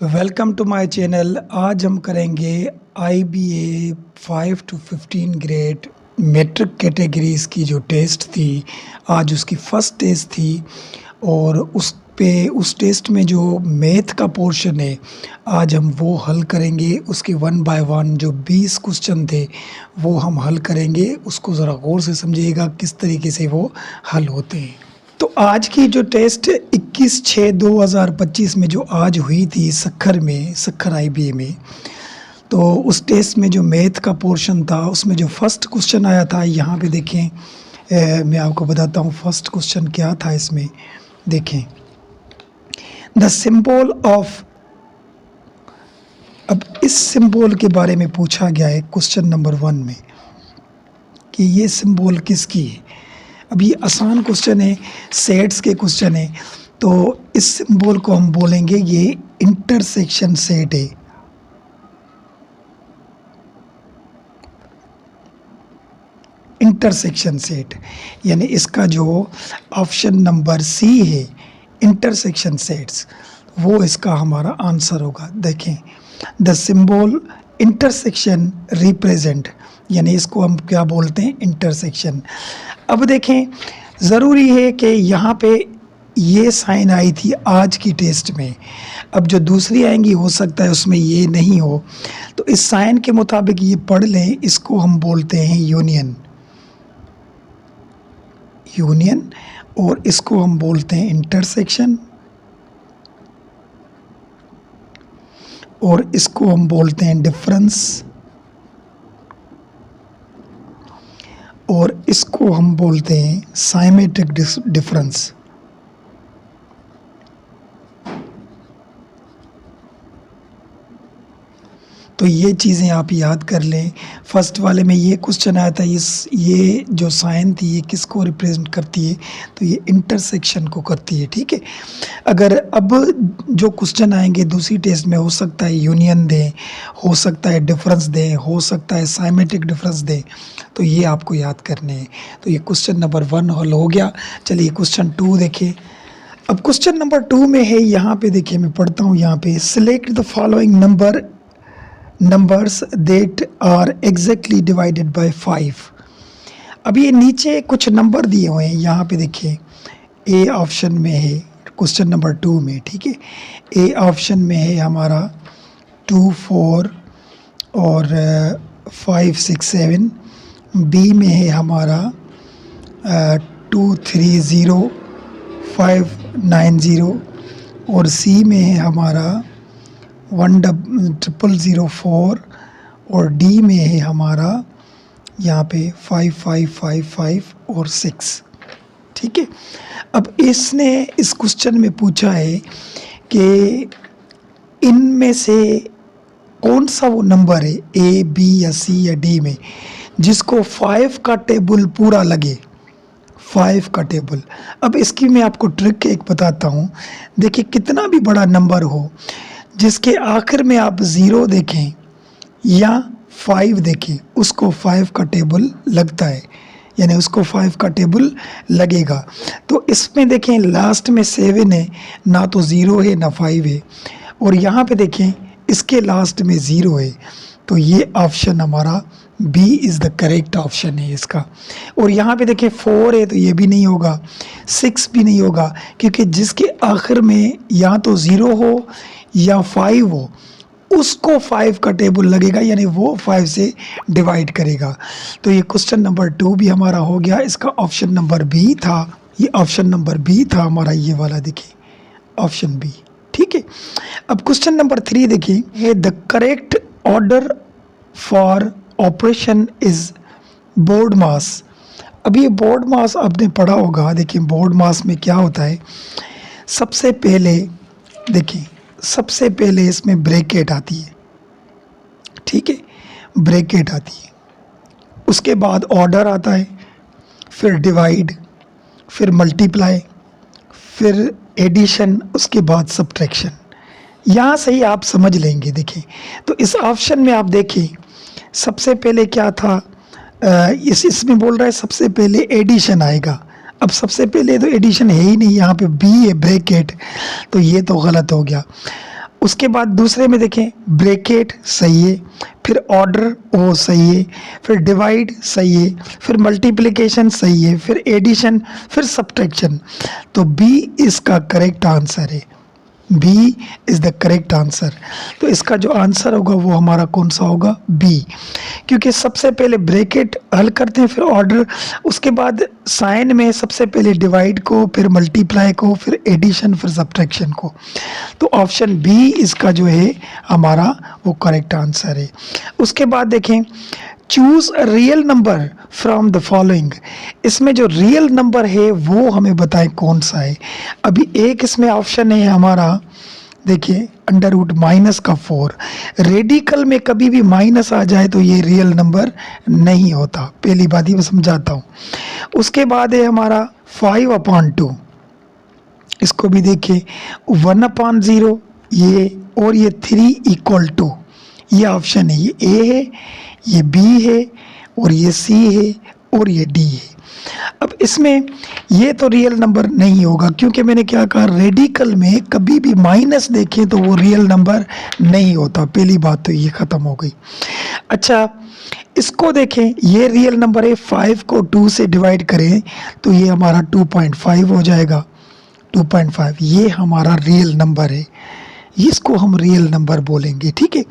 Welcome to my channel. आज हम करेंगे IBA 5 to 15 grade matric categories की जो टेस्ट थी। आज उसकी फ़र्स्ट टेस्ट थी और उस टेस्ट में जो मैथ का पोर्शन है आज हम वो हल करेंगे। उसके वन बाय वन जो 20 क्वेश्चन थे वो हम हल करेंगे। उसको ज़रा गौर से समझिएगा किस तरीके से वो हल होते हैं। तो आज की जो टेस्ट 21/6/2025 में जो आज हुई थी सक्खर IBA में, तो उस टेस्ट में जो मैथ का पोर्शन था उसमें जो फर्स्ट क्वेश्चन आया था, यहाँ पे देखें। मैं आपको बताता हूँ फर्स्ट क्वेश्चन क्या था। इसमें देखें, द सिंबल ऑफ, अब इस सिंबल के बारे में पूछा गया है क्वेश्चन नंबर 1 में कि ये सिंबल किसकी है। अब ये आसान क्वेश्चन है, सेट्स के क्वेश्चन है, तो इस सिंबल को हम बोलेंगे ये इंटरसेक्शन सेट है। इंटरसेक्शन सेट यानी इसका जो ऑप्शन नंबर C है इंटरसेक्शन सेट्स, वो इसका हमारा आंसर होगा। देखें, द सिंबल इंटरसेक्शन रिप्रेजेंट, यानी इसको हम क्या बोलते हैं, इंटरसेक्शन। अब देखें, ज़रूरी है कि यहाँ पे ये साइन आई थी आज की टेस्ट में। अब जो दूसरी आएंगी हो सकता है उसमें ये नहीं हो, तो इस साइन के मुताबिक ये पढ़ लें। इसको हम बोलते हैं यूनियन, और इसको हम बोलते हैं इंटरसेक्शन, और इसको हम बोलते हैं डिफरेंस, और इसको हम बोलते हैं साइमेट्रिक डिफरेंस। तो ये चीज़ें आप याद कर लें। फर्स्ट वाले में ये क्वेश्चन आया था, ये जो साइन थी ये किसको रिप्रेजेंट करती है, तो ये इंटरसेक्शन को करती है। ठीक है, अगर अब जो क्वेश्चन आएंगे दूसरी टेस्ट में, हो सकता है यूनियन दें, हो सकता है डिफरेंस दें, हो सकता है साइमेट्रिक डिफरेंस दें, तो ये आपको याद करने हैं। तो ये क्वेश्चन नंबर 1 हल हो गया। चलिए क्वेश्चन 2 देखें। अब क्वेश्चन नंबर 2 में है, यहाँ पे देखिए, मैं पढ़ता हूँ यहाँ पे, select the following numbers that are exactly divided by 5। अब ये नीचे कुछ नंबर दिए हुए हैं, यहाँ पे देखिए A ऑप्शन में है क्वेश्चन नंबर 2 में। ठीक है, A ऑप्शन में है हमारा 2, 4 और 5, 6, 7। B में है हमारा 2, 3, 0, 5, 9, 0, और C में है हमारा 10004, और D में है हमारा यहाँ पे 5, 5, 5, 5 और 6। ठीक है, अब इसने इस क्वेश्चन में पूछा है कि इनमें से कौन सा वो नंबर है A, B या C या D में जिसको 5 का टेबल पूरा लगे, 5 का टेबल। अब इसकी मैं आपको ट्रिक एक बताता हूँ। देखिए, कितना भी बड़ा नंबर हो जिसके आखिर में आप 0 देखें या 5 देखें, उसको 5 का टेबल लगता है, यानी उसको 5 का टेबल लगेगा। तो इसमें देखें लास्ट में 7 है, ना तो 0 है ना 5 है, और यहाँ पे देखें इसके लास्ट में 0 है, तो ये ऑप्शन हमारा B is the correct option है इसका। और यहाँ पे देखें 4 है, तो ये भी नहीं होगा, 6 भी नहीं होगा, क्योंकि जिसके आखिर में या तो 0 हो या 5 हो, उसको 5 का टेबल लगेगा, यानी वो 5 से डिवाइड करेगा। तो ये क्वेश्चन नंबर 2 भी हमारा हो गया। इसका ऑप्शन नंबर B था, ये ऑप्शन नंबर B था हमारा, ये वाला देखिए ऑप्शन B। ठीक है, अब क्वेश्चन नंबर 3 देखिए, the correct order for operation is BODMAS. अब ये बोर्ड मास आपने पढ़ा होगा। देखिए, बोर्ड मास में क्या होता है, सबसे पहले देखिए, सबसे पहले इसमें ब्रैकेट आती है। ठीक है, ब्रैकेट आती है, उसके बाद ऑर्डर आता है, फिर डिवाइड, फिर मल्टीप्लाई, फिर एडिशन, उसके बाद सब्ट्रैक्शन। यहाँ से ही आप समझ लेंगे। देखिए, तो इस ऑप्शन में आप देखिए सबसे पहले क्या था, इसमें बोल रहा है सबसे पहले एडिशन आएगा। अब सबसे पहले तो एडिशन है ही नहीं, यहाँ पे बी है ब्रैकेट, तो ये तो गलत हो गया। उसके बाद दूसरे में देखें ब्रैकेट सही है, फिर ऑर्डर वो सही है, फिर डिवाइड सही है, फिर मल्टीप्लिकेशन सही है, फिर एडिशन, फिर सब्ट्रैक्शन। तो बी इसका करेक्ट आंसर है। B is the correct answer. तो इसका जो आंसर होगा वो हमारा कौन सा होगा? बी, क्योंकि सबसे पहले ब्रैकेट हल करते हैं, फिर ऑर्डर, उसके बाद साइन में सबसे पहले डिवाइड को, फिर मल्टीप्लाई को, फिर एडिशन, फिर सब्ट्रैक्शन को। तो ऑप्शन बी इसका जो है हमारा वो करेक्ट आंसर है। उसके बाद देखें choose a real number from the following. इसमें जो रियल नंबर है वो हमें बताएं कौन सा है। अभी एक इसमें ऑप्शन है हमारा, देखिए अंडर रूट माइनस का 4। रेडिकल में कभी भी माइनस आ जाए तो ये रियल नंबर नहीं होता, पहली बात ये मैं समझाता हूँ। उसके बाद है हमारा 5/2, इसको भी देखिए 1/0 ये, और ये 3 = ये ऑप्शन है, ये ए है, ये बी है, और ये सी है, और ये डी है। अब इसमें ये तो रियल नंबर नहीं होगा, क्योंकि मैंने क्या कहा, रेडिकल में कभी भी माइनस देखें तो वो रियल नंबर नहीं होता, पहली बात तो ये ख़त्म हो गई। अच्छा इसको देखें, ये रियल नंबर है, 5 को 2 से डिवाइड करें तो ये हमारा 2.5 हो जाएगा। 2.5 ये हमारा रियल नंबर है, इसको हम रियल नंबर बोलेंगे, ठीक है।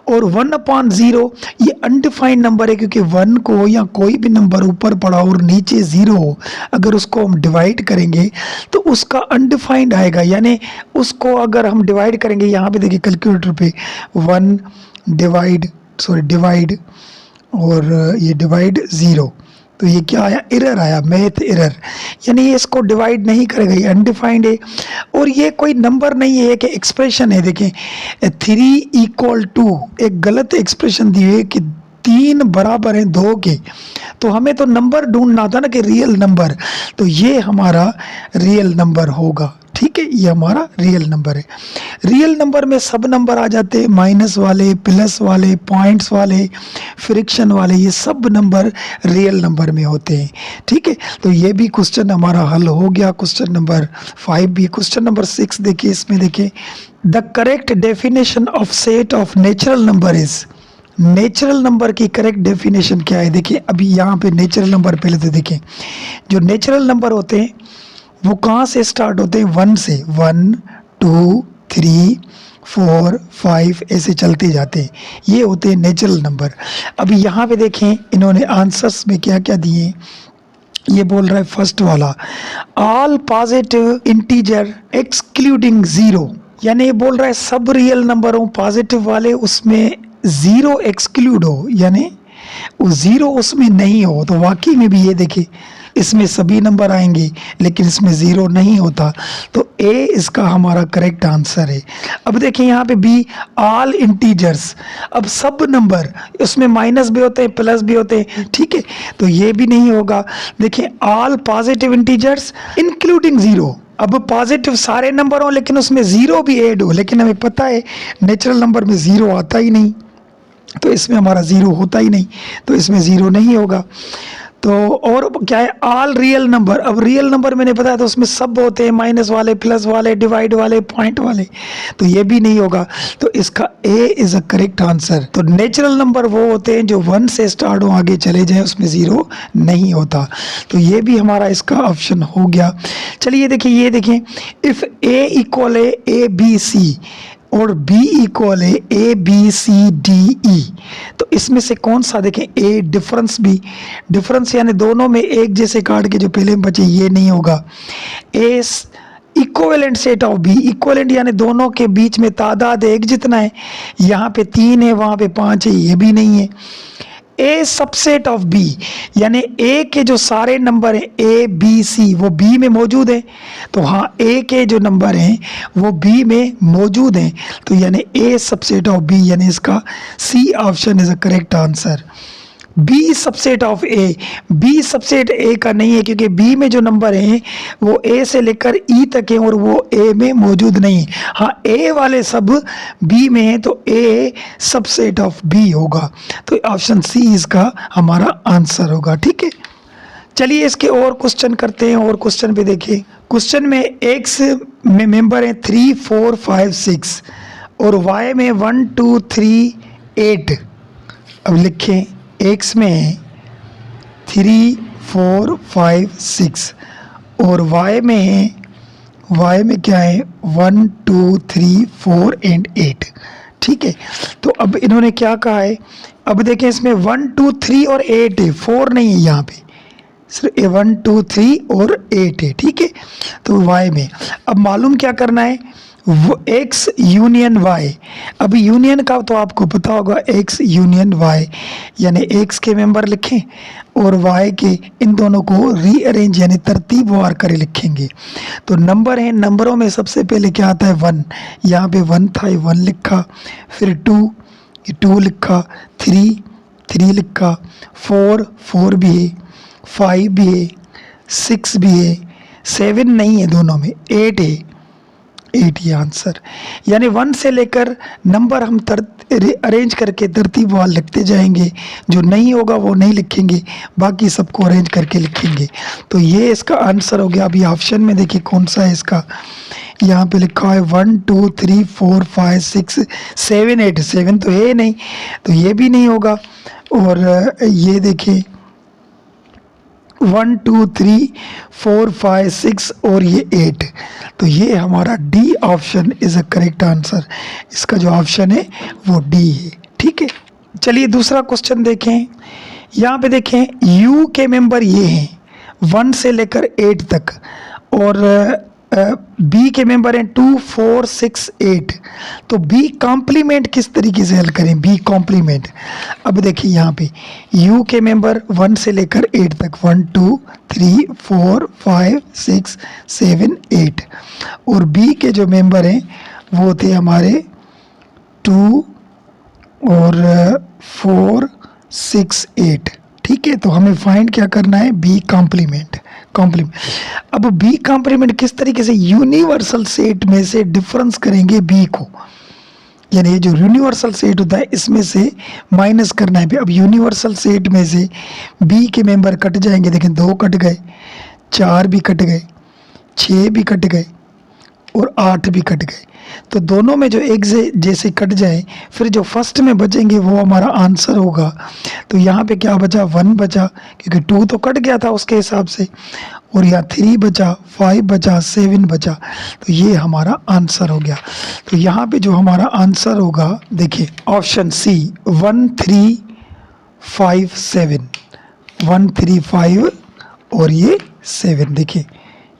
और 1/0 ये अनडिफाइंड नंबर है, क्योंकि 1 को या कोई भी नंबर ऊपर पड़ा और नीचे 0 हो, अगर उसको हम डिवाइड करेंगे तो उसका अनडिफाइंड आएगा। यानी उसको अगर हम डिवाइड करेंगे, यहाँ पे देखिए कैलकुलेटर पे 1 डिवाइड और ये डिवाइड 0, तो ये क्या आया? एरर आया, मैथ एरर। यानी ये इसको डिवाइड नहीं करेगा, ये अनडिफाइंड है और ये कोई नंबर नहीं है कि एक्सप्रेशन है। देखें 3 = एक गलत एक्सप्रेशन दी है कि 3 बराबर हैं 2 के, तो हमें तो नंबर ढूंढना था ना कि रियल नंबर, तो ये हमारा रियल नंबर होगा, ठीक है। ये हमारा रियल नंबर है। रियल नंबर में सब नंबर आ जाते हैं, माइनस वाले, प्लस वाले, पॉइंट्स वाले, फ्रिक्शन वाले, ये सब नंबर रियल नंबर में होते हैं, ठीक है। तो ये भी क्वेश्चन हमारा हल हो गया, क्वेश्चन नंबर 5 भी। क्वेश्चन नंबर 6 देखिए, इसमें देखिए the correct definition of set of natural number is. Natural number की करेक्ट डेफिनेशन क्या है? देखिए अभी यहाँ पे नेचुरल नंबर पहले तो देखें, जो नेचुरल नंबर होते हैं वो कहाँ से स्टार्ट होते हैं? 1 से, 1 2 3 4 5 ऐसे चलते जाते हैं, ये होते हैं नेचुरल नंबर। अभी यहाँ पे देखें इन्होंने आंसर्स में क्या क्या दिए। ये बोल रहा है फर्स्ट वाला, ऑल पॉजिटिव इंटीजर एक्सक्लूडिंग 0, यानी ये बोल रहा है सब रियल नंबर हो पॉजिटिव वाले, उसमें 0 एक्सक्लूड हो, यानी वो 0 उसमें नहीं हो। तो वाकई में भी ये देखिए इसमें सभी नंबर आएंगे लेकिन इसमें 0 नहीं होता, तो ए इसका हमारा करेक्ट आंसर है। अब देखिए यहाँ पे बी, ऑल इंटीजर्स, अब सब नंबर, उसमें माइनस भी होते हैं, प्लस भी होते हैं, ठीक है, तो ये भी नहीं होगा। देखिए ऑल पॉजिटिव इंटीजर्स इंक्लूडिंग 0, अब पॉजिटिव सारे नंबर हो लेकिन उसमें 0 भी ऐड हो, लेकिन हमें पता है नेचुरल नंबर में 0 आता ही नहीं, तो इसमें हमारा 0 होता ही नहीं, तो इसमें 0 नहीं होगा। तो और क्या है? ऑल रियल नंबर, अब रियल नंबर मैंने बताया तो उसमें सब होते हैं, माइनस वाले, प्लस वाले, डिवाइड वाले, पॉइंट वाले, तो ये भी नहीं होगा, तो इसका ए इज अ करेक्ट आंसर। तो नेचुरल नंबर वो होते हैं जो 1 से स्टार्ट हो, आगे चले जाए, उसमें 0 नहीं होता, तो ये भी हमारा इसका ऑप्शन हो गया। चलिए देखिए, ये देखें, इफ ए = ABC और B = ABCDE, तो इसमें से कौन सा? देखें ए डिफरेंस, बी डिफरेंस, यानी दोनों में एक जैसे काट के जो पहले में बचे ये नहीं होगा। A equivalent set of B, equivalent यानी दोनों के बीच में तादाद एक जितना है, यहाँ पे 3 है वहाँ पे 5 है, ये भी नहीं है। ए सबसेट ऑफ बी, यानी ए के जो सारे नंबर हैं ABC वो बी में मौजूद है, तो हाँ ए के जो नंबर हैं वो बी में मौजूद हैं, तो यानी ए सबसेट ऑफ बी, यानी इसका c option is a correct answer. B subset of a, b subset a का नहीं है, क्योंकि बी में जो नंबर हैं वो ए से लेकर ई तक हैं और वो ए में मौजूद नहीं है। हाँ ए वाले सब बी में हैं, तो ए सबसेट ऑफ बी होगा, तो ऑप्शन सी इसका हमारा आंसर होगा, ठीक है। चलिए इसके और क्वेश्चन करते हैं, और क्वेश्चन पे देखिए। क्वेश्चन में एक्स में मेंबर हैं 3 4 5 6, और y में 1 2 3 8। अब लिखें x में 3 4 5 6 और y में क्या है 1 2 3 4 एंड 8। ठीक है, तो अब इन्होंने क्या कहा है, अब देखें इसमें 1 2 3 और 8 है, 4 नहीं है यहाँ पे, सिर्फ 1 2 3 और 8 है। ठीक है, तो y में अब मालूम क्या करना है, वो x यूनियन y। अब यूनियन का तो आपको पता होगा, x यूनियन y, यानी x के मेंबर लिखें और y के इन दोनों को रीअरेंज यानी तरतीबवार कर लिखेंगे। तो नंबर है, नंबरों में सबसे पहले क्या आता है 1, यहाँ पे 1 था, 1 लिखा, फिर 2, ये 2 लिखा, 3 लिखा, 4 भी है, 5 भी है, 6 भी है, 7 नहीं है दोनों में, 8 है, 8 ये आंसर। यानी 1 से लेकर नंबर हम अरेंज करके तरतीबवार लिखते जाएंगे, जो नहीं होगा वो नहीं लिखेंगे, बाकी सबको अरेंज करके लिखेंगे। तो ये इसका आंसर हो गया। अभी ऑप्शन में देखिए कौन सा है इसका, यहाँ पे लिखा है 1 2 3 4 5 6 7 8, 7 तो है नहीं, तो ये भी नहीं होगा। और ये देखिए 1 2 3 4 5 6 और ये 8, तो ये हमारा D option is a correct answer. इसका जो ऑप्शन है वो डी है। ठीक है, चलिए दूसरा क्वेश्चन देखें। यहाँ पे देखें यू के मेंबर ये हैं 1 से लेकर 8 तक, और बी के मेंबर हैं 2 4 6 8। तो बी कॉम्प्लीमेंट किस तरीके से हल करें, बी कॉम्प्लीमेंट। अब देखिए यहाँ पे यू के मेंबर 1 से लेकर 8 तक, 1 2 3 4 5 6 7 8, और बी के जो मेंबर हैं वो थे हमारे 2 और 4 6 8। ठीक है, तो हमें फाइंड क्या करना है, बी कॉम्प्लीमेंट। अब बी कॉम्प्लीमेंट किस तरीके से, यूनिवर्सल सेट में से डिफरेंस करेंगे बी को, यानी ये जो यूनिवर्सल सेट होता है इसमें से माइनस करना है। अब यूनिवर्सल सेट में से बी के मेंबर कट जाएंगे, देखें 2 कट गए, 4 भी कट गए, 6 भी कट गए और 8 भी कट गए। तो दोनों में जो एक जैसे कट जाए, फिर जो फर्स्ट में बचेंगे वो हमारा आंसर होगा। तो यहाँ पे क्या बचा, 1 बचा, क्योंकि 2 तो कट गया था उसके हिसाब से, और यहाँ 3 बचा, 5 बचा, 7 बचा, तो ये हमारा आंसर हो गया। तो यहाँ पे जो हमारा आंसर होगा, देखिए ऑप्शन सी 1 3 5 7, 1 3 5 और ये 7। देखिए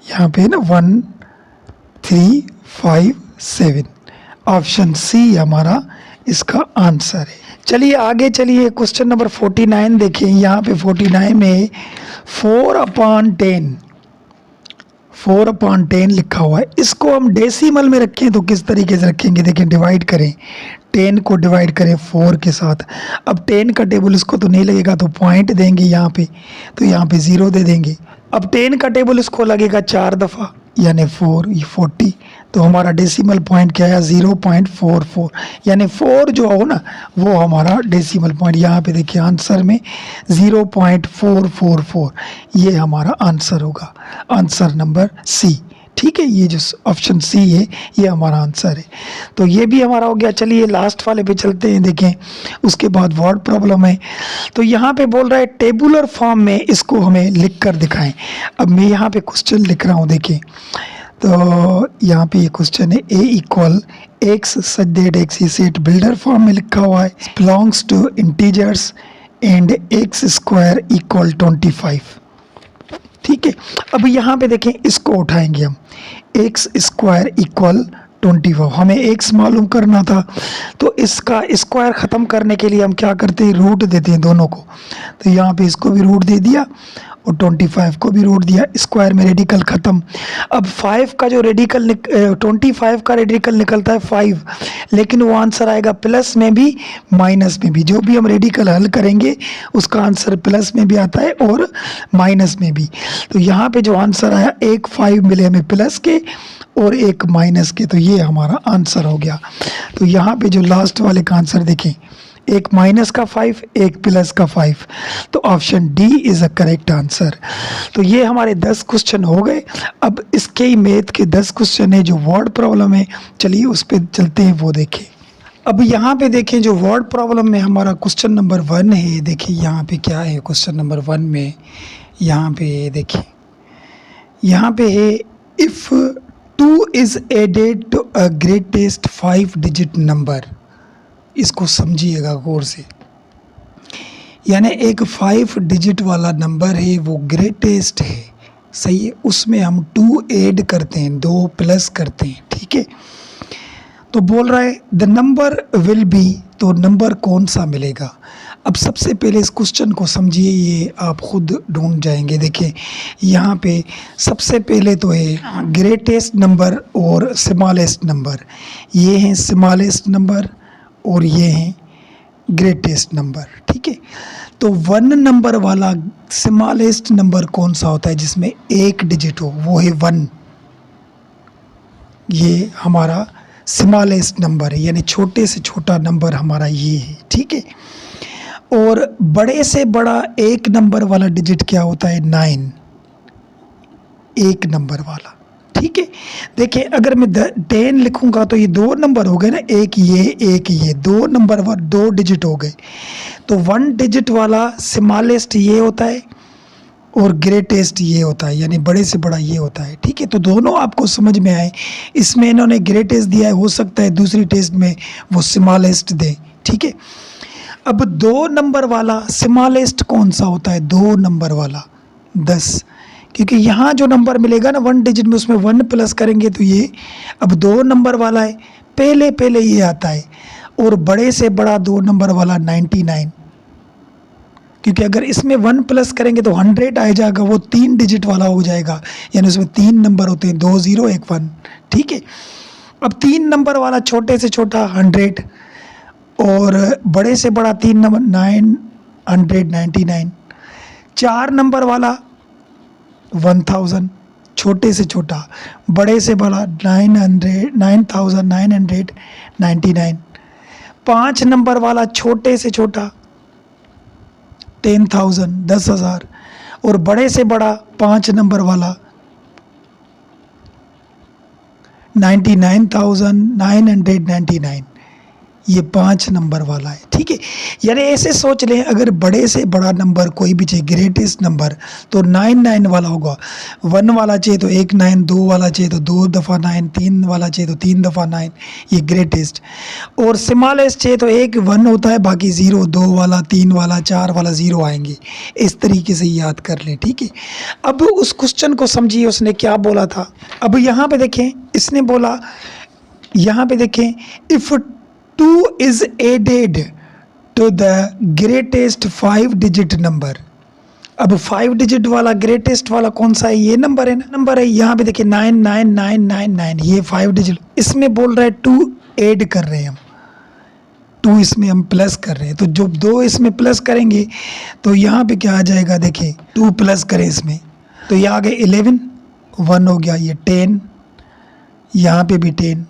यहाँ पे ना 1 3 5 7, ऑप्शन सी हमारा इसका आंसर है। चलिए आगे चलिए, क्वेश्चन नंबर 49 देखें। यहाँ पे 49 में 4/10 लिखा हुआ है। इसको हम डेसिमल में रखें तो किस तरीके से रखेंगे, देखें डिवाइड करें, 10 को डिवाइड करें 4 के साथ। अब 10 का टेबल इसको तो नहीं लगेगा, तो पॉइंट देंगे यहाँ पे, तो यहाँ पे 0 दे देंगे। अब 10 का टेबल इसको लगेगा 4 दफ़ा, यानी 4, ये 40, तो हमारा डेसिमल पॉइंट क्या है 0.44, यानी 4 जो हो ना वो हमारा डेसिमल पॉइंट। यहाँ पे देखिए आंसर में 0.444, ये हमारा आंसर होगा, आंसर नंबर सी। ठीक है, ये जो ऑप्शन सी है ये हमारा आंसर है। तो ये भी हमारा हो गया। चलिए लास्ट वाले पे चलते हैं, देखें उसके बाद वर्ड प्रॉब्लम है। तो यहाँ पे बोल रहा है टेबुलर फॉर्म में इसको हमें लिख कर दिखाएं। अब मैं यहाँ पे क्वेश्चन लिख रहा हूँ, देखिए तो यहाँ पे ये क्वेश्चन है a equal x such that x is set builder form में लिखा हुआ है, belongs to integers and x square equal 25। ठीक है, अब यहाँ पे देखें इसको उठाएंगे हम, x स्क्वायर इक्वल 25, हमें x मालूम करना था, तो इसका स्क्वायर ख़त्म करने के लिए हम क्या करते हैं, रूट देते हैं दोनों को। तो यहाँ पे इसको भी रूट दे दिया और 25 को भी रूट दिया, स्क्वायर में रेडिकल ख़त्म। अब 5 का जो रेडिकल 25 का रेडिकल निकलता है 5, लेकिन वो आंसर आएगा प्लस में भी माइनस में भी। जो भी हम रेडिकल हल करेंगे उसका आंसर प्लस में भी आता है और माइनस में भी। तो यहाँ पे जो आंसर आया, एक 5 मिले हमें प्लस के और एक माइनस के, तो ये हमारा आंसर हो गया। तो यहाँ पे जो लास्ट वाले का आंसर देखें, एक माइनस का 5, एक प्लस का 5, तो option D is a correct answer. तो ये हमारे 10 क्वेश्चन हो गए। अब इसके ही मैथ के 10 क्वेश्चन है जो वर्ड प्रॉब्लम है, चलिए उस पर चलते हैं, वो देखें। अब यहाँ पे देखें जो वर्ड प्रॉब्लम में हमारा क्वेश्चन नंबर 1 है, देखिए यहाँ पे क्या है क्वेश्चन नंबर 1 में, यहाँ पे देखिए, यहाँ पे है if 2 is added to a greatest 5 digit number. इसको समझिएगा गौर से, यानी एक 5 डिजिट वाला नंबर है वो ग्रेटेस्ट है, सही है, उसमें हम 2 ऐड करते हैं, 2 प्लस करते हैं, ठीक है। तो बोल रहा है द नंबर विल बी, तो नंबर कौन सा मिलेगा। अब सबसे पहले इस क्वेश्चन को समझिए, ये आप खुद ढूंढ जाएंगे। देखिए यहाँ पे सबसे पहले तो है ग्रेटेस्ट नंबर और स्मॉलेस्ट नंबर, ये हैं स्मॉलेस्ट नंबर और ये हैं ग्रेटेस्ट नंबर, ठीक है। तो 1 नंबर वाला स्मॉलेस्ट नंबर कौन सा होता है जिसमें एक डिजिट हो, वो है 1। ये हमारा स्मॉलेस्ट नंबर है, यानी छोटे से छोटा नंबर हमारा ये है, ठीक है। और बड़े से बड़ा एक नंबर वाला डिजिट क्या होता है, 9, एक नंबर वाला, ठीक है। देखिए अगर मैं 10 लिखूंगा तो ये 2 नंबर हो गए ना, एक ये 2 नंबर 2 डिजिट हो गए। तो 1 डिजिट वाला स्मॉलेस्ट ये होता है और ग्रेटेस्ट ये होता है, यानी बड़े से बड़ा ये होता है, ठीक है। तो दोनों आपको समझ में आए, इसमें इन्होंने ग्रेटेस्ट दिया है, हो सकता है दूसरी टेस्ट में वो स्मॉलेस्ट दे, ठीक है। अब 2 नंबर वाला स्मॉलेस्ट कौन सा होता है, 2 नंबर वाला 10, क्योंकि यहाँ जो नंबर मिलेगा ना 1 डिजिट में, उसमें 1 प्लस करेंगे तो ये अब 2 नंबर वाला है, पहले ये आता है। और बड़े से बड़ा 2 नंबर वाला 99, क्योंकि अगर इसमें 1 प्लस करेंगे तो 100 आ जाएगा, वो 3 डिजिट वाला हो जाएगा, यानी उसमें 3 नंबर होते हैं, 2 0 1 1, ठीक है। अब 3 नंबर वाला छोटे से छोटा 100 और बड़े से बड़ा 3 नंबर 999, 4 नंबर वाला 1000, छोटे से छोटा, बड़े से बड़ा 9999, 5 नंबर वाला छोटे से छोटा 10,000, 10,000, और बड़े से बड़ा 5 नंबर वाला 99,999, ये 5 नंबर वाला है, ठीक है। यानी ऐसे सोच लें, अगर बड़े से बड़ा नंबर कोई भी चाहिए, ग्रेटेस्ट नंबर, तो 99 वाला होगा। 1 वाला चाहिए तो 1 9, 2 वाला चाहिए तो 2 दफ़ा 9, 3 वाला चाहिए तो 3 दफ़ा 9, ये ग्रेटेस्ट। और स्मॉलेस्ट चाहिए तो 1 1 होता है, बाकी 0, 2 वाला, 3 वाला, 4 वाला 0 आएंगे। इस तरीके से याद कर लें, ठीक है। अब उस क्वेश्चन को समझिए, उसने क्या बोला था। अब यहाँ पे देखें, इसने बोला, यहाँ पे देखें, if 2 is added to the greatest 5 digit number। अब 5 डिजिट वाला ग्रेटेस्ट वाला कौन सा है, ये नंबर है ना, नंबर है यहाँ पे देखिए 99999, ये 5 डिजिट। इसमें बोल रहा है 2 ऐड कर रहे हैं हम, 2 इसमें हम प्लस कर रहे हैं, तो जो 2 इसमें प्लस करेंगे तो यहाँ पे क्या आ जाएगा, देखिए 2 प्लस करें इसमें तो ये आ गए 11, 1 हो गया, ये 10, यहाँ पे भी 10,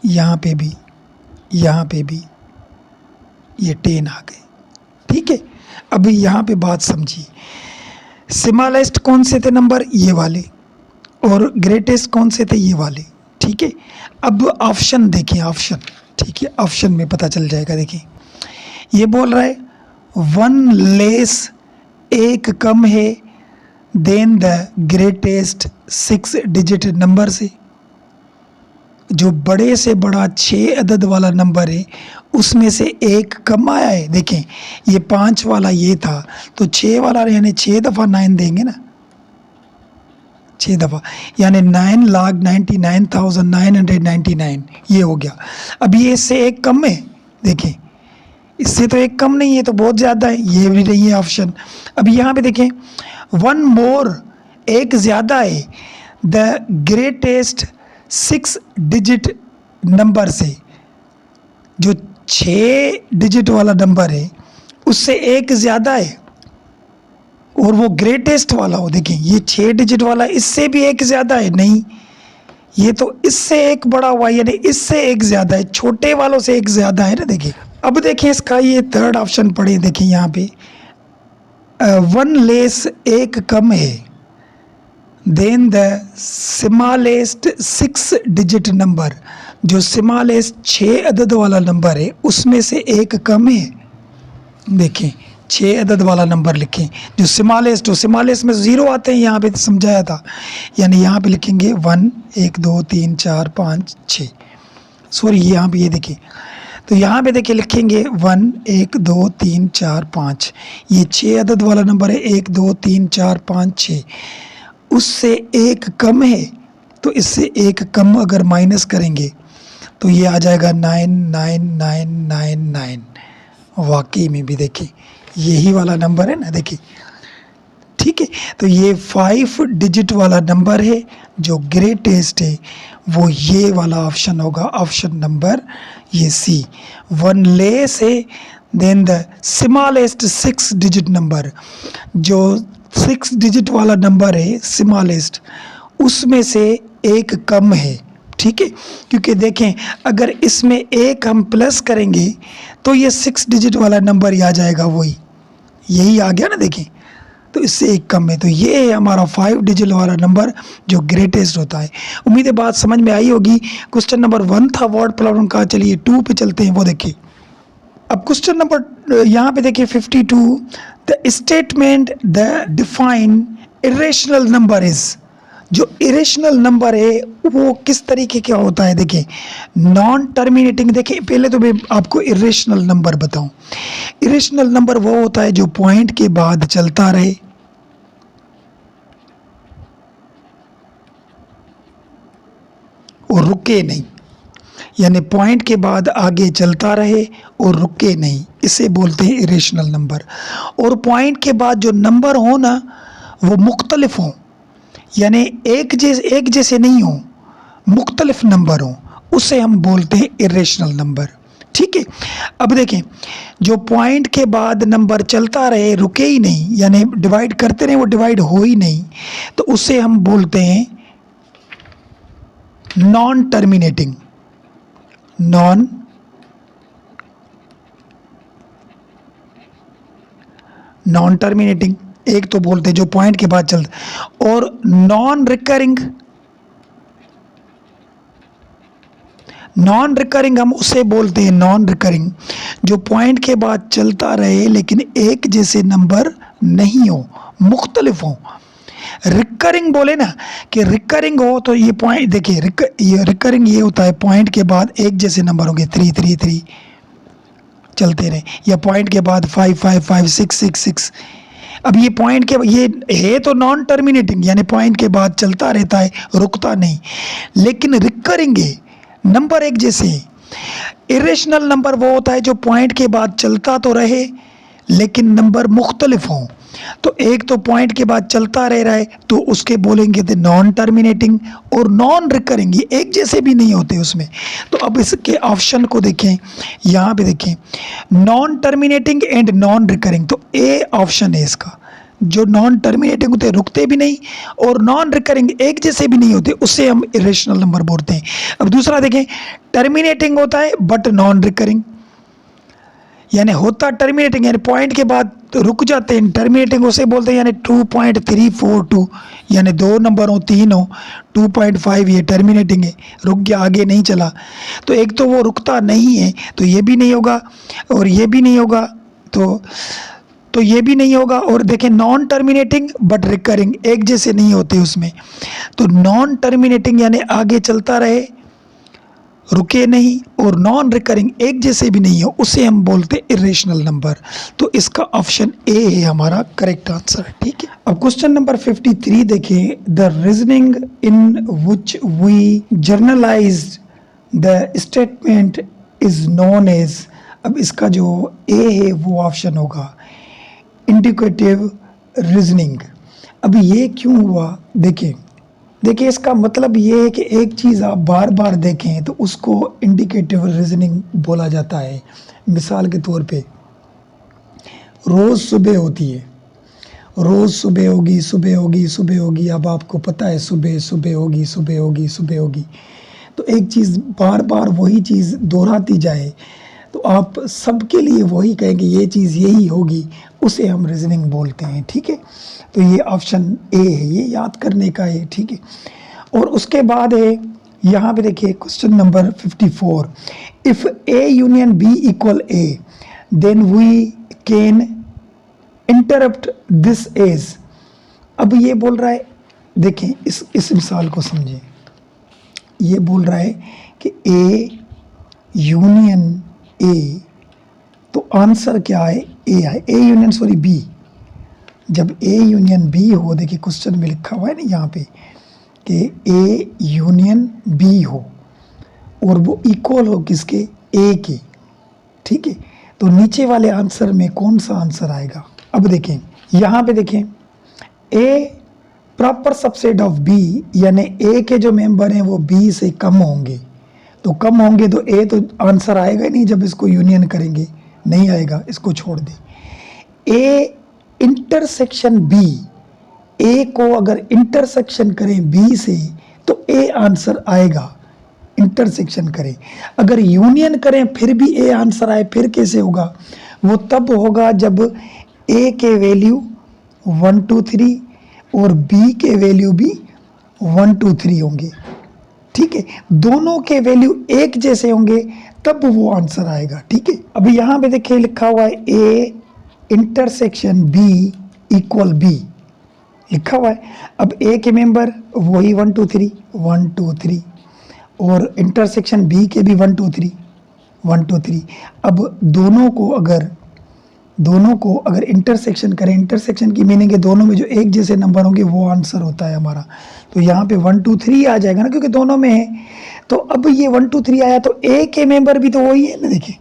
यहाँ पे भी, यहाँ पे भी ये 10 आ गए, ठीक है। अभी यहाँ पे बात समझिए, स्मॉलेस्ट कौन से थे नंबर, ये वाले, और ग्रेटेस्ट कौन से थे, ये वाले, ठीक है। अब ऑप्शन देखिए, ऑप्शन, ठीक है, ऑप्शन में पता चल जाएगा। देखिए ये बोल रहा है 1 लेस, एक कम है then the greatest 6 digit number से। जो बड़े से बड़ा 6 अदद वाला नंबर है उसमें से एक कम आया है। देखें ये 5 वाला ये था, तो 6 वाला यानी 6 दफ़ा 9 देंगे ना, 6 दफ़ा, यानी 9,99,999 ये हो गया। अब ये इससे एक कम है, देखें इससे तो एक कम नहीं है, तो बहुत ज़्यादा है, ये भी नहीं है ऑप्शन। अब यहाँ पे देखें 1 मोर, एक ज़्यादा है, द ग्रेटेस्ट 6 डिजिट नंबर से, जो 6 डिजिट वाला नंबर है उससे एक ज़्यादा है और वो ग्रेटेस्ट वाला हो। देखिए ये 6 डिजिट वाला इससे भी एक ज़्यादा है, नहीं ये तो इससे एक बड़ा हुआ, यानी इससे एक ज़्यादा है, छोटे वालों से एक ज़्यादा है ना। देखिए अब देखें इसका ये थर्ड ऑप्शन पढ़े, देखें यहाँ पे 1 लेस एक कम है, then the smallest 6 digit number, जो स्मॉलेस्ट 6 अदद वाला नंबर है उसमें से एक कम है। देखें 6 अदद वाला नंबर लिखें, जो स्मॉलेस्ट हो, स्मॉलेस्ट में 0 आते हैं, यहाँ पे समझाया था, यानी यहाँ पे लिखेंगे 1 1 2 3 4 5 6, सॉरी यहाँ पे ये देखिए, तो यहाँ पे देखिए लिखेंगे 1 1 2 3 4 5, ये 6 अदद वाला नंबर है, 1 2 3 4 5 6, उससे एक कम है, तो इससे एक कम अगर माइनस करेंगे तो ये आ जाएगा 99999। वाकई में भी देखिए यही वाला नंबर है ना, देखिए ठीक है। तो ये 5 डिजिट वाला नंबर है, जो ग्रेटेस्ट है वो ये वाला ऑप्शन होगा, ऑप्शन नंबर ये सी। 1 लेस है, then the smallest 6 digit number, जो 6 डिजिट वाला नंबर है स्मॉलेस्ट, उसमें से एक कम है, ठीक है। क्योंकि देखें अगर इसमें एक हम प्लस करेंगे तो ये 6 डिजिट वाला नंबर ही आ जाएगा, वही यही आ गया ना, देखें तो इससे एक कम है, तो ये है हमारा 5 डिजिट वाला नंबर जो ग्रेटेस्ट होता है। उम्मीद है बात समझ में आई होगी। क्वेश्चन नंबर 1 था वर्ड प्रॉब्लम का, चलिए 2 पे चलते हैं, वो देखिए। अब क्वेश्चन नंबर यहाँ पे देखिए 52, the statement the define irrational number is, जो इरेशनल नंबर है वो किस तरीके का होता है, देखिए नॉन टर्मिनेटिंग। देखिए पहले तो मैं आपको इरेशनल नंबर बताऊं, इरेशनल नंबर वो होता है जो पॉइंट के बाद चलता रहे, और रुके नहीं, यानी पॉइंट के बाद आगे चलता रहे और रुके नहीं, इसे बोलते हैं इरेशनल नंबर। और पॉइंट के बाद जो नंबर हो ना वो मुख्तलिफ हों, यानी एक जैसे नहीं हो, मुख्तलिफ नंबर हो, उसे हम बोलते हैं इरेशनल नंबर, ठीक है। अब देखें जो पॉइंट के बाद नंबर चलता रहे, रुके ही नहीं, यानी डिवाइड करते रहे वो डिवाइड हो ही नहीं, तो उसे हम बोलते हैं नॉन टर्मिनेटिंग, नॉन टर्मिनेटिंग एक तो बोलते हैं जो पॉइंट के बाद चलता, और नॉन रिकरिंग हम उसे बोलते हैं नॉन रिकरिंग, जो पॉइंट के बाद चलता रहे लेकिन एक जैसे नंबर नहीं हो, मुख्तलिफ हो। रिकरिंग बोले ना कि रिकरिंग हो तो ये पॉइंट देखिए, ये रिकरिंग ये होता है पॉइंट के बाद एक जैसे नंबर होंगे, 3 3 3 चलते रहे, या पॉइंट के बाद 5 5 5 6 6 6। अब ये पॉइंट के ये है तो नॉन टर्मिनेटिंग, यानी पॉइंट के बाद चलता रहता है, रुकता नहीं, लेकिन रिकरिंग है, नंबर एक जैसे है। इरेशनल नंबर वो होता है जो पॉइंट के बाद चलता तो रहे लेकिन नंबर मुख्तलिफ हों, तो एक तो पॉइंट के बाद चलता रह रहा है तो उसके बोलेंगे थे नॉन टर्मिनेटिंग, और नॉन रिकरिंग ये एक जैसे भी नहीं होते उसमें। तो अब इसके ऑप्शन को देखें, यहाँ पे देखें non terminating and non recurring, तो ए ऑप्शन है इसका, जो नॉन टर्मिनेटिंग होते रुकते भी नहीं और नॉन रिकरिंग एक जैसे भी नहीं होते, उससे हम इरेशनल नंबर बोलते हैं। अब दूसरा देखें, टर्मिनेटिंग होता है बट नॉन रिकरिंग, यानी होता टर्मिनेटिंग यानी पॉइंट के बाद रुक जाते हैं, टर्मिनेटिंग उसे बोलते हैं, यानी 2.342, यानी 2 नंबर हो 3 हो, 2.5 ये टर्मिनेटिंग है, रुक गया आगे नहीं चला, तो एक तो वो रुकता नहीं है तो ये भी नहीं होगा, और ये भी नहीं होगा, तो ये भी नहीं होगा। और देखें नॉन टर्मिनेटिंग बट रिकरिंग एक जैसे नहीं होते उसमें, तो नॉन टर्मिनेटिंग यानी आगे चलता रहे रुके नहीं, और नॉन रिकरिंग एक जैसे भी नहीं हो, उसे हम बोलते इरेशनल नंबर। तो इसका ऑप्शन ए है हमारा करेक्ट आंसर, ठीक है। अब क्वेश्चन नंबर 53 देखें, the reasoning in which we generalized the statement is known as. अब इसका जो ए है वो ऑप्शन होगा इंडिकेटिव रीजनिंग। अब ये क्यों हुआ, देखिए इसका मतलब ये है कि एक चीज़ आप बार बार देखें तो उसको इंडिकेटिव रीजनिंग बोला जाता है। मिसाल के तौर पे रोज़ सुबह होती है, रोज़ सुबह होगी सुबह होगी सुबह होगी, अब आपको पता है सुबह सुबह होगी सुबह होगी सुबह होगी, तो एक चीज़ बार बार वही चीज़ दोहराती जाए तो आप सबके लिए वही कहेंगे ये चीज़ यही होगी, उसे हम रीजनिंग बोलते हैं। ठीक है, तो ये ऑप्शन ए है, ये याद करने का है। ठीक है, और उसके बाद है यहाँ पे देखिए question number 54, if a union b equal a then we can interrupt this as. अब ये बोल रहा है, देखें इस मिसाल को समझें, ये बोल रहा है कि ए यूनियन ए, तो आंसर क्या है, ए है, ए यूनियन सॉरी बी। जब ए यूनियन बी हो, देखिए क्वेश्चन में लिखा हुआ है ना यहाँ पे कि ए यूनियन बी हो और वो इक्वल हो किसके, ए के। ठीक है, तो नीचे वाले आंसर में कौन सा आंसर आएगा। अब देखें यहाँ पे देखें, ए प्रॉपर सबसेट ऑफ बी, यानी ए के जो मेंबर हैं वो बी से कम होंगे, तो कम होंगे तो ए तो आंसर आएगा ही नहीं जब इसको यूनियन करेंगे, नहीं आएगा, इसको छोड़ दे। ए इंटरसेक्शन बी, ए को अगर इंटरसेक्शन करें बी से तो ए आंसर आएगा, इंटरसेक्शन करें। अगर यूनियन करें फिर भी ए आंसर आए, फिर कैसे होगा, वो तब होगा जब ए के वैल्यू 1 2 3 और बी के वैल्यू भी 1 2 3 होंगे। ठीक है, दोनों के वैल्यू एक जैसे होंगे तब वो आंसर आएगा। ठीक है, अभी यहाँ पे देखिए लिखा हुआ है a intersection b equal b लिखा हुआ है। अब ए के मेंबर वही 1 2 3 1 2 3 और इंटरसेक्शन बी के भी 1 2 3 1 2 3। अब दोनों को अगर इंटरसेक्शन करें, इंटरसेक्शन की मीनिंग है दोनों में जो एक जैसे नंबर होंगे वो आंसर होता है हमारा। तो यहाँ पे 1 2 3 आ जाएगा ना, क्योंकि दोनों में है। तो अब ये 1 2 3 आया तो ए के मेंबर भी तो वही है ना, देखिए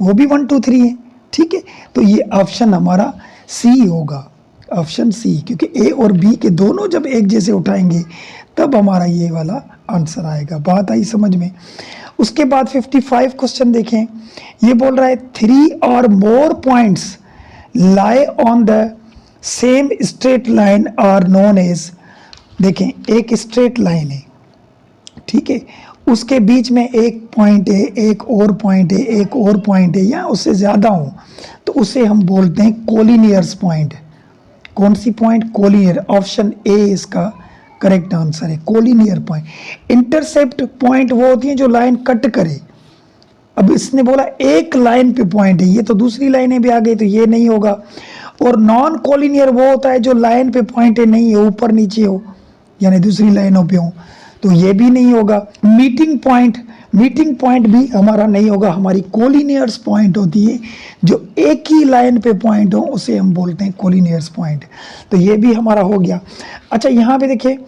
वो भी 1 2 3 है। ठीक है, तो ये ऑप्शन हमारा सी होगा, ऑप्शन सी, क्योंकि ए और बी के दोनों जब एक जैसे उठाएंगे तब हमारा ये वाला आंसर आएगा। बात आई समझ में। उसके बाद 55 क्वेश्चन देखें, ये बोल रहा है 3 और more points lie on the same straight line are known as. देखें एक स्ट्रेट लाइन है, ठीक है, उसके बीच में एक पॉइंट है, एक और पॉइंट है, एक और पॉइंट है, या उससे ज़्यादा हो तो उसे हम बोलते हैं कोलिनियर्स पॉइंट। कौन सी पॉइंट, कोलिनियर। ऑप्शन ए इसका करेक्ट आंसर है, कोलिनियर पॉइंट। इंटरसेप्ट पॉइंट वो होती है जो लाइन कट करे। अब इसने बोला एक लाइन पे पॉइंट है, ये तो दूसरी लाइनें भी आ गई तो ये नहीं होगा। और नॉन कोलिनियर वो होता है जो लाइन पे पॉइंट है नहीं है, ऊपर नीचे हो, यानी दूसरी लाइनों पे हो, तो ये भी नहीं होगा। मीटिंग पॉइंट भी हमारा नहीं होगा। हमारी कोलिनियर्स पॉइंट होती है जो एक ही लाइन पे पॉइंट हो, उसे हम बोलते हैं कोलिनियर्स पॉइंट। तो ये भी हमारा हो गया। अच्छा यहाँ पे देखिए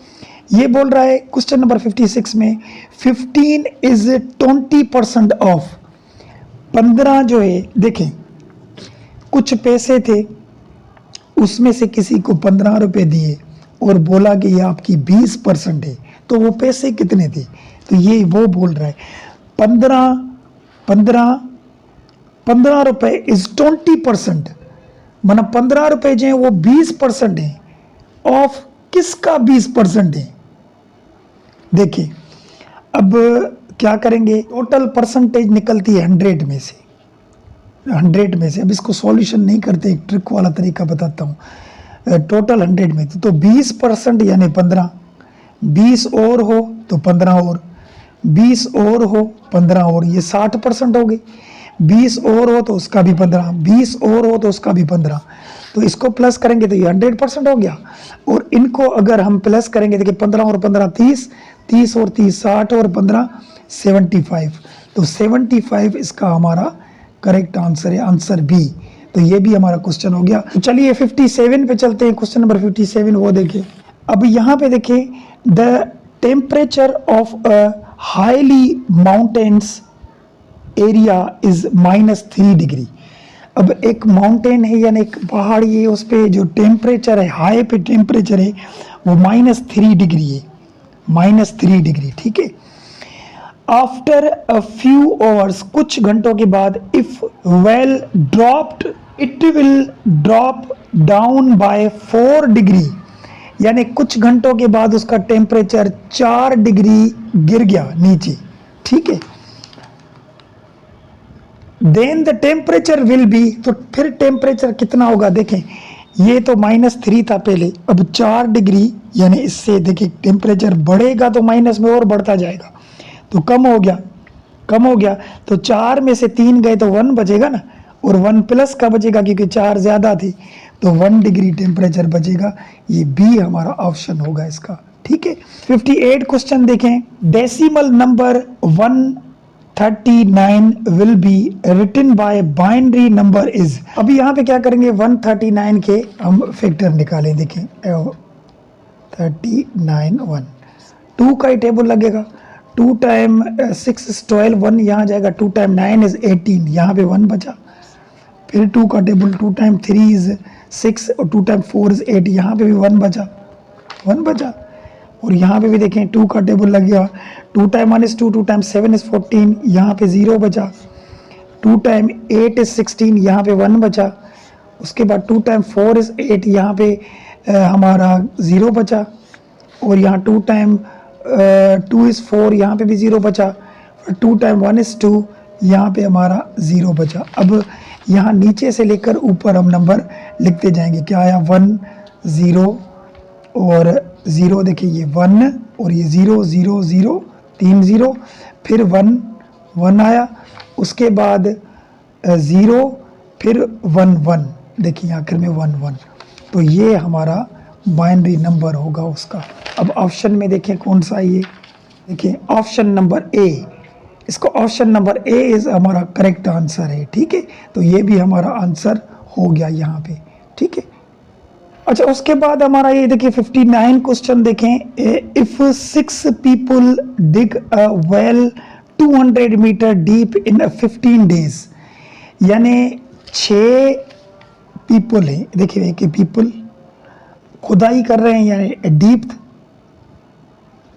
ये बोल रहा है क्वेश्चन नंबर 56 में 15 इज 20% ऑफ। 15 जो है, देखें कुछ पैसे थे, उसमें से किसी को 15 रुपए दिए और बोला कि ये आपकी 20% है, तो वो पैसे कितने थे, तो ये वो बोल रहा है 15 रुपए इज 20%, मतलब 15 रुपए जो है वो 20% है। ऑफ किसका 20% है। देखिए अब क्या करेंगे, टोटल परसेंटेज निकलती है 100 में से, 100 में से। अब इसको सॉल्यूशन नहीं करते, एक ट्रिक वाला तरीका बताता हूँ। टोटल 100 में तो 20% यानी 15, 20 और हो तो 15 और, 20 और हो 15 और, ये 60% हो गई। 20 और हो तो उसका भी 15, 20 और हो तो उसका भी 15, तो इसको प्लस करेंगे तो ये 100% हो गया। और इनको अगर हम प्लस करेंगे, देखिए 15 और 15 30, 30 और 30 60 और 15 75, तो 75 इसका हमारा करेक्ट आंसर है, आंसर बी। तो ये भी हमारा क्वेश्चन हो गया। तो चलिए 57 पे चलते हैं, क्वेश्चन नंबर 57 वो देखिए। अब यहाँ पे देखिए the temperature of a highly mountains area is -3 degree. अब एक माउंटेन है यानी एक पहाड़ी है, उस पे जो टेम्परेचर है, हाई पे टेम्परेचर है वो -3 डिग्री है, -3 डिग्री, ठीक है। आफ्टर अ फ्यू आवर्स, कुछ घंटों के बाद, if well dropped it will drop down by 4 degree, यानी कुछ घंटों के बाद उसका टेम्परेचर 4 डिग्री गिर गया नीचे, ठीक है। Then the temperature will be, तो फिर टेम्परेचर कितना होगा देखें, ये तो -3 था पहले, अब 4 डिग्री, यानी इससे देखिए टेम्परेचर बढ़ेगा तो माइनस में और बढ़ता जाएगा, तो कम हो गया, कम हो गया, तो 4 में से 3 गए तो 1 बचेगा ना, और 1 प्लस का बचेगा क्योंकि 4 ज़्यादा थी, तो 1 डिग्री टेम्परेचर बचेगा। ये बी हमारा ऑप्शन होगा इसका, ठीक है। 58 क्वेश्चन देखें, decimal number 139 will be written by binary number is. अभी यहाँ पे क्या करेंगे, 139 के हम फैक्टर निकालें, देखें 39 1, 2 का ही टेबल लगेगा, 2 टाइम 6 इज 12, 1 यहाँ जाएगा, 2 टाइम 9 इज 18, यहाँ पे 1 बचा, फिर 2 का टेबल, 2 टाइम 3 इज 6 और 2 टाइम 4 इज 8, यहाँ पे भी 1 बचा, 1 बचा, और यहाँ पे भी देखें 2 का टेबल लग गया, 2 टाइम 1 इज 2, 2 टाइम 7 इज 14, यहाँ पे 0 बचा, 2 टाइम 8 इज 16, यहाँ पे 1 बचा, उसके बाद 2 टाइम 4 इज 8, यहाँ पे हमारा 0 बचा, और यहाँ 2 टाइम 2 इज 4, यहाँ पे भी 0 बचा, 2 टाइम 1 इज 2, यहाँ पे हमारा 0 बचा। अब यहाँ नीचे से लेकर ऊपर हम नंबर लिखते जाएंगे, क्या आया 1 0 और 0, देखिए ये 1 और ये 0 0 0 3 0, फिर 1 1 आया, उसके बाद 0, फिर 1 1, देखिए आखिर में 1 1, तो ये हमारा बाइनरी नंबर होगा उसका। अब ऑप्शन में देखें कौन सा है ये, देखिए ऑप्शन नंबर ए, इसको ऑप्शन नंबर ए इज हमारा करेक्ट आंसर है, ठीक है, तो ये भी हमारा आंसर हो गया यहाँ पे, ठीक है। अच्छा, उसके बाद हमारा ये देखिए 59 क्वेश्चन देखें, if 6 people dig a well 200 metre deep in 15 days, यानी 6 पीपल हैं, देखिए एक पीपल खुदाई कर रहे हैं, यानी डीप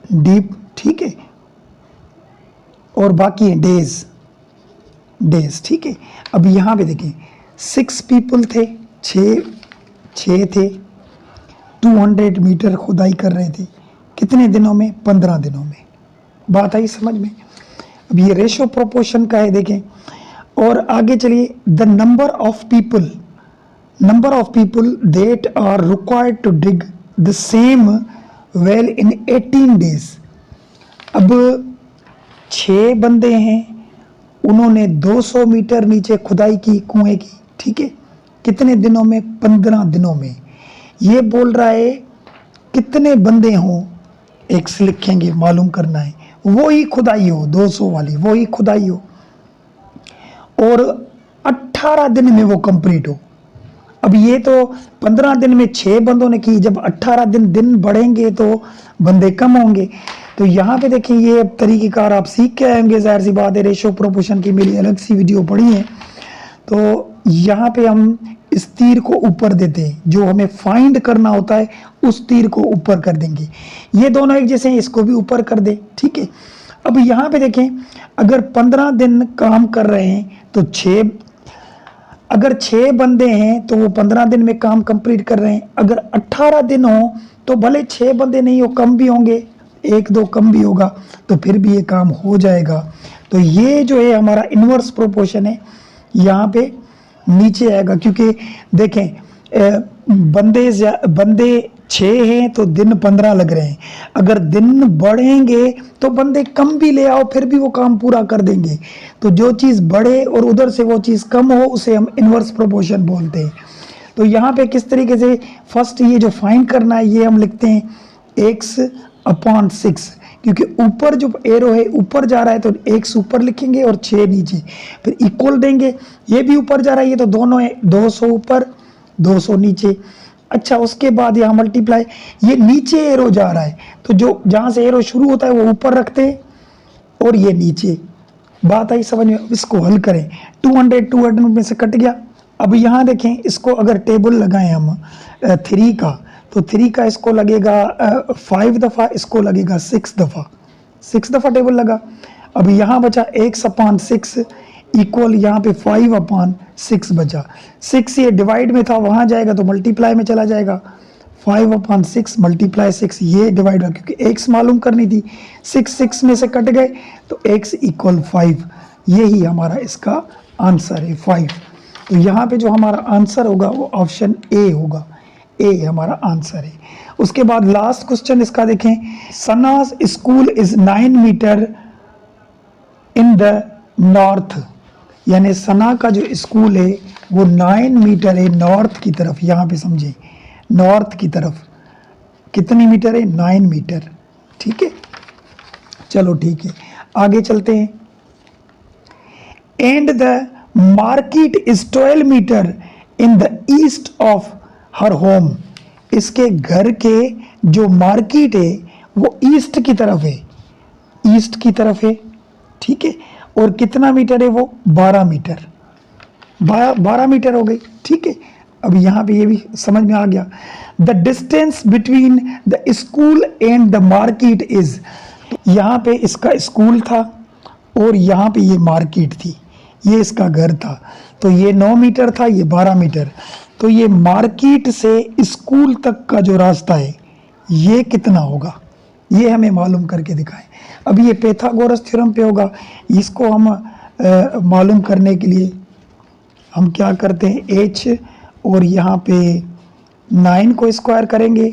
डीप, ठीक है, और बाकी है डेज डेज, ठीक है। अब यहाँ पे देखें 6 पीपल थे, 6 थे, 200 मीटर खुदाई कर रहे थे, कितने दिनों में, 15 दिनों में, बात आई समझ में। अब ये रेशो प्रोपोर्शन का है देखें, और आगे चलिए, the number of people that are required to dig the same well in 18 days। अब 6 बंदे हैं, उन्होंने 200 मीटर नीचे खुदाई की कुएं की, ठीक है, कितने दिनों में, 15 दिनों में। ये बोल रहा है कितने बंदे हों, एक्स लिखेंगे, मालूम करना है, वो ही खुदाई हो, 200 वाली वो ही खुदाई हो, और 18 दिन में वो कंप्लीट हो। अब ये तो 15 दिन में 6 बंदों ने की, जब 18 दिन बढ़ेंगे तो बंदे कम होंगे। तो यहाँ पे देखिए ये तरीक़ेकार आप सीख के आएंगे, जाहिर सी बात है, रेशो प्रोपोर्शन की मेरी अलग सी वीडियो पड़ी है। तो यहाँ पे हम इस तीर को ऊपर देते हैं, जो हमें फाइंड करना होता है उस तीर को ऊपर कर देंगे, ये दोनों एक जैसे हैं, इसको भी ऊपर कर दे, ठीक है। अब यहाँ पे देखें, अगर 15 दिन काम कर रहे हैं तो 6, अगर 6 बंदे हैं तो वो 15 दिन में काम कंप्लीट कर रहे हैं। अगर 18 दिन हो तो भले 6 बंदे नहीं हो, कम भी होंगे, 1-2 कम भी होगा, तो फिर भी ये काम हो जाएगा। तो ये जो है हमारा इन्वर्स प्रोपोर्शन है, यहाँ पे नीचे आएगा, क्योंकि देखें बंदे 6 हैं तो दिन 15 लग रहे हैं, अगर दिन बढ़ेंगे तो बंदे कम भी ले आओ फिर भी वो काम पूरा कर देंगे। तो जो चीज़ बढ़े और उधर से वो चीज़ कम हो उसे हम इन्वर्स प्रोपोर्शन बोलते हैं। तो यहाँ पे किस तरीके से फर्स्ट ये जो फाइंड करना है ये हम लिखते हैं x/6, क्योंकि ऊपर जो एरो है ऊपर जा रहा है तो x ऊपर लिखेंगे और 6 नीचे, फिर इक्वल देंगे, ये भी ऊपर जा रहा है, ये तो दोनों है, 200 ऊपर 200 नीचे। अच्छा, उसके बाद यहाँ मल्टीप्लाई, ये नीचे एरो जा रहा है तो जो जहाँ से एरो शुरू होता है वो ऊपर रखते हैं और ये नीचे, बात आई समझ में। इसको हल करें, 200 में से कट गया। अब यहाँ देखें, इसको अगर टेबल लगाएं हम 3 का, तो 3 का इसको लगेगा 5 दफ़ा, इसको लगेगा 6 दफ़ा, 6 दफ़ा टेबल लगा। अब यहाँ बचा x/6 इक्वल यहाँ पे 5/6 बचा, 6 ये डिवाइड में था, वहाँ जाएगा तो मल्टीप्लाई में चला जाएगा, 5/6 मल्टीप्लाई 6, ये डिवाइड, क्योंकि x मालूम करनी थी, 6 में से कट गए तो x = 5, यही हमारा इसका आंसर है 5। तो यहाँ पे जो हमारा आंसर होगा वो ऑप्शन ए होगा, ए हमारा आंसर है। उसके बाद लास्ट क्वेश्चन इसका देखें, Sana's school is 9 metre in the north, यानी सना का जो स्कूल है वो 9 मीटर है नॉर्थ की तरफ। यहाँ पे समझे, नॉर्थ की तरफ कितनी मीटर है, 9 मीटर। ठीक है, चलो ठीक है, आगे चलते हैं। And the market is 12 metre in the east of her home, इसके घर के जो मार्केट है वो ईस्ट की तरफ है, ईस्ट की तरफ है। ठीक है, और कितना मीटर है वो, 12 मीटर, 12 मीटर हो गई। ठीक है, अब यहाँ पे ये भी समझ में आ गया। The distance between the school and the market is, यहाँ पे इसका स्कूल था और यहाँ पे ये मार्केट थी, ये इसका घर था, तो ये 9 मीटर था, ये 12 मीटर। तो ये मार्केट से स्कूल तक का जो रास्ता है ये कितना होगा, ये हमें मालूम करके दिखाएं। अब ये पाइथागोरस थ्योरम पे होगा, इसको हम मालूम करने के लिए हम क्या करते हैं, h और यहाँ पे 9 को स्क्वायर करेंगे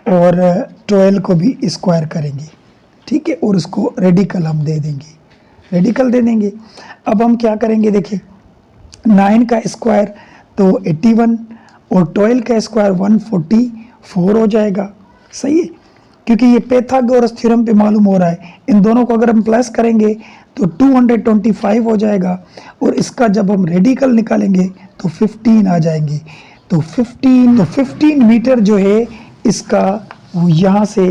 और 12 को भी स्क्वायर करेंगे। ठीक है, और उसको रेडिकल हम दे देंगे, रेडिकल दे देंगे। अब हम क्या करेंगे, देखिए 9 का स्क्वायर तो 81 और 12 का स्क्वायर 144 हो जाएगा। सही है, क्योंकि ये पाइथागोरस थ्योरम पे मालूम हो रहा है। इन दोनों को अगर हम प्लस करेंगे तो 225 हो जाएगा, और इसका जब हम रेडिकल निकालेंगे तो 15 आ जाएंगे। तो 15 मीटर जो है इसका, वो यहाँ से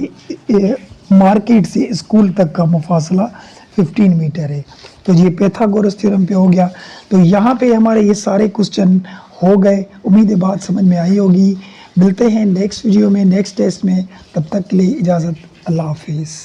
मार्केट से स्कूल तक का मुफासला 15 मीटर है। तो ये पाइथागोरस थ्योरम पे हो गया। तो यहाँ पे हमारे ये सारे क्वेश्चन हो गए। उम्मीद है बात समझ में आई होगी। मिलते हैं नेक्स्ट वीडियो में, नेक्स्ट टेस्ट में। तब तक के लिए इजाज़त, अल्लाह हाफिज़।